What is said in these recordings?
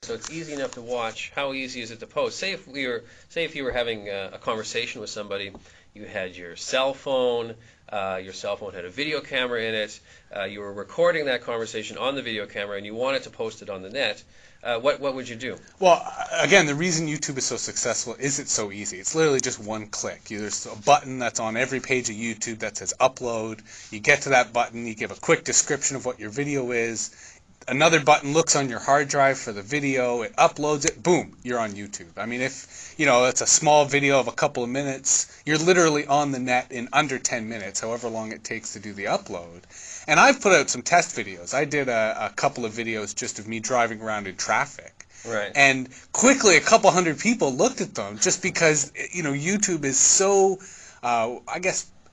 So it's easy enough to watch. How easy is it to post? Say if you were having a conversation with somebody, you had your cell phone had a video camera in it, you were recording that conversation on the video camera, and you wanted to post it on the net. What would you do? Well, again, the reason YouTube is so successful is it's so easy. It's literally just one click. There's a button that's on every page of YouTube that says upload. You get to that button, you give a quick description of what your video is. Another button looks on your hard drive for the video, it uploads it, boom, you're on YouTube. I mean, if, it's a small video of a couple of minutes, you're literally on the net in under 10 minutes, however long it takes to do the upload. And I've put out some test videos. I did a couple of videos just of me driving around in traffic. Right. And quickly, a couple hundred people looked at them just because, YouTube is so,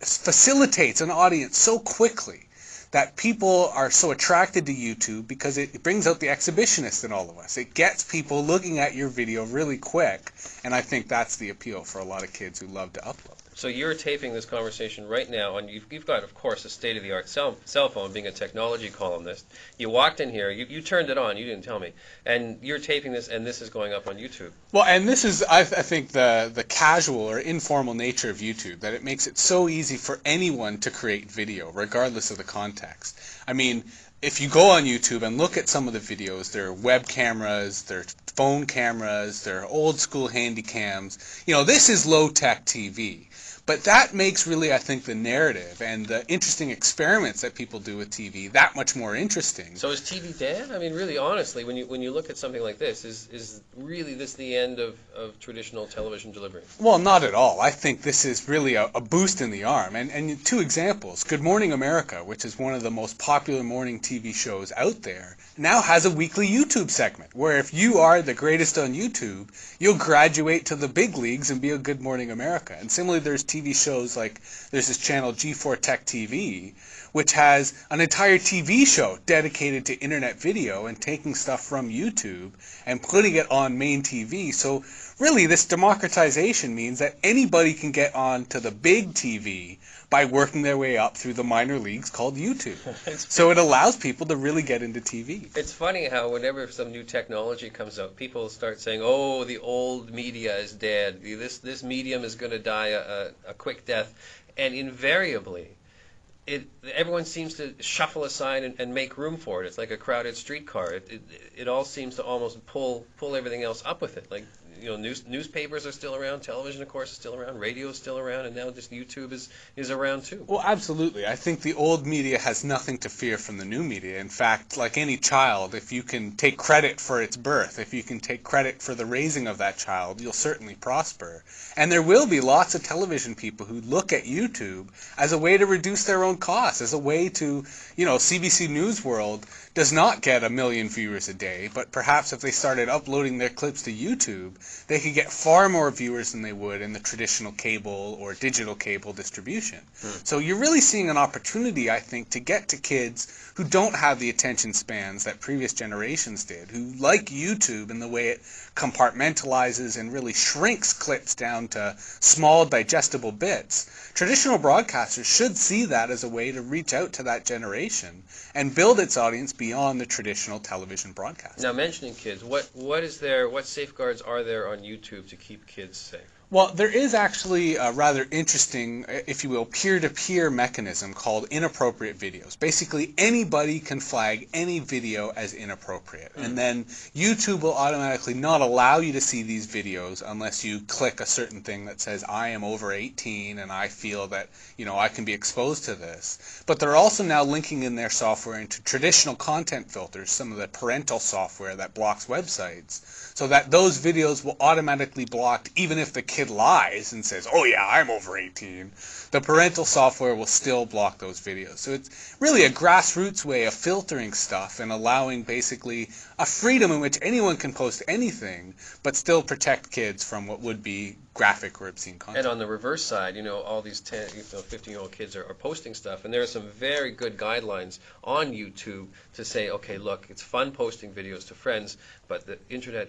facilitates an audience so quickly that people are so attracted to YouTube because it brings out the exhibitionist in all of us. It gets people looking at your video really quick, and I think that's the appeal for a lot of kids who love to upload. So you're taping this conversation right now, and you've got, of course, a state-of-the-art cell phone, being a technology columnist. You walked in here, you turned it on, you didn't tell me, and you're taping this, and this is going up on YouTube. Well, and this is, I think, the casual or informal nature of YouTube, that it makes it so easy for anyone to create video, regardless of the context. I mean, if you go on YouTube and look at some of the videos, there are web cameras, there are phone cameras, there are old-school handy cams. This is low-tech TV. But that makes really, I think, the narrative and the interesting experiments that people do with TV that much more interesting. So is TV dead? I mean, really, honestly, when you look at something like this, is really this the end of traditional television delivery? Well, not at all. I think this is really a boost in the arm. And two examples. Good Morning America, which is one of the most popular morning TV shows out there, now has a weekly YouTube segment where if you are the greatest on YouTube, you'll graduate to the big leagues and be a Good Morning America. And similarly, there's TV shows like there's this channel G4 Tech TV, which has an entire TV show dedicated to internet video and taking stuff from YouTube and putting it on main TV. So really, this democratization means that anybody can get on to the big TV by working their way up through the minor leagues called YouTube. So it allows people to really get into TV. It's funny how whenever some new technology comes out, people start saying, oh, the old media is dead. This medium is going to die a quick death. And invariably, everyone seems to shuffle aside and make room for it. It's like a crowded streetcar. It all seems to almost pull everything else up with it. Like, newspapers are still around, television, of course, is still around, radio is still around, and now just YouTube is around too. Well, absolutely. I think the old media has nothing to fear from the new media. In fact, like any child, if you can take credit for its birth, if you can take credit for the raising of that child, you'll certainly prosper. And there will be lots of television people who look at YouTube as a way to reduce their own costs, as a way to, CBC News World does not get 1 million viewers a day, but perhaps if they started uploading their clips to YouTube, they could get far more viewers than they would in the traditional cable or digital cable distribution. So you're really seeing an opportunity, I think, to get to kids who don't have the attention spans that previous generations did, who like YouTube in the way it compartmentalizes and really shrinks clips down to small digestible bits. Traditional broadcasters should see that as a way to reach out to that generation and build its audience beyond the traditional television broadcast. Now, mentioning kids, what safeguards are there on YouTube to keep kids safe? Well, there is actually a rather interesting, if you will, peer-to-peer mechanism called inappropriate videos. Basically, anybody can flag any video as inappropriate. And then YouTube will automatically not allow you to see these videos unless you click a certain thing that says, I am over 18 and I feel that, I can be exposed to this. But they're also now linking in their software into traditional content filters, some of the parental software that blocks websites, so that those videos will automatically blocked even if the kid lies and says, oh yeah, I'm over 18. The parental software will still block those videos. So it's really a grassroots way of filtering stuff and allowing basically a freedom in which anyone can post anything, but still protect kids from what would be graphic or obscene content. And on the reverse side, all these 10, 15-year-old kids are posting stuff, and there are some very good guidelines on YouTube to say, okay, look, it's fun posting videos to friends, but the internet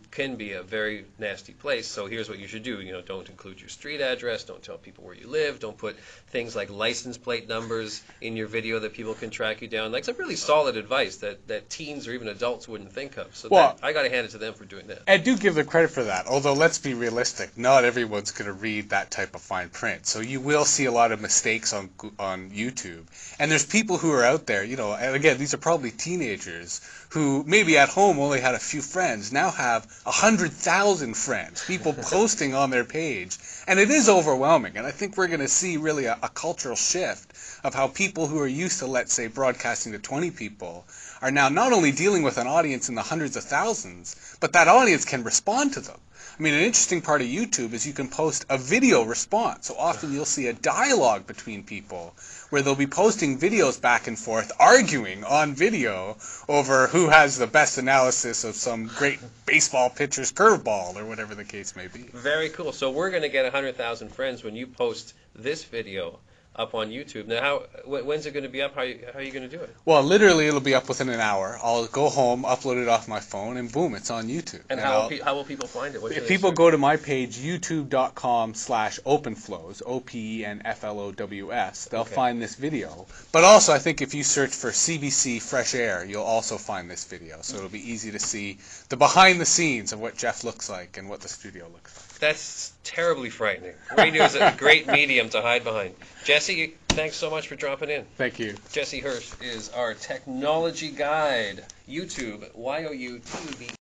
can be a very nasty place, so here's what you should do. Don't include your street address, don't tell people where you live, don't put things like license plate numbers in your video that people can track you down. Like some really solid advice that teens or even adults wouldn't think of. So I got to hand it to them for doing that. I do give them credit for that, although let's be realistic. Not everyone's going to read that type of fine print. So you will see a lot of mistakes on YouTube. And there's people who are out there, and again, these are probably teenagers who maybe at home only had a few friends, now have 100,000 friends, people posting on their page. And it is overwhelming. And I think we're going to see really a cultural shift of how people who are used to, let's say, broadcasting to 20 people are now not only dealing with an audience in the hundreds of thousands, but that audience can respond to them. I mean, an interesting part of YouTube is you can post a video response. So often you'll see a dialogue between people where they'll be posting videos back and forth, arguing on video over who has the best analysis of some great baseball pitcher's curveball or whatever the case may be. Very cool. So we're going to get 100,000 friends when you post this video up on YouTube. Now, when's it going to be up? How are you going to do it? Well, literally, it'll be up within an hour. I'll go home, upload it off my phone, and boom, it's on YouTube. And how will people find it? If people go to my page, youtube.com/openflows, OPENFLOWS, they'll find this video. But also, I think if you search for CBC Fresh Air, you'll also find this video. So it'll be easy to see the behind the scenes of what Jeff looks like and what the studio looks like. That's terribly frightening. Radio is a great medium to hide behind. Jesse, thanks so much for dropping in. Thank you. Jesse Hirsh is our technology guide. YouTube, YOUTUBE.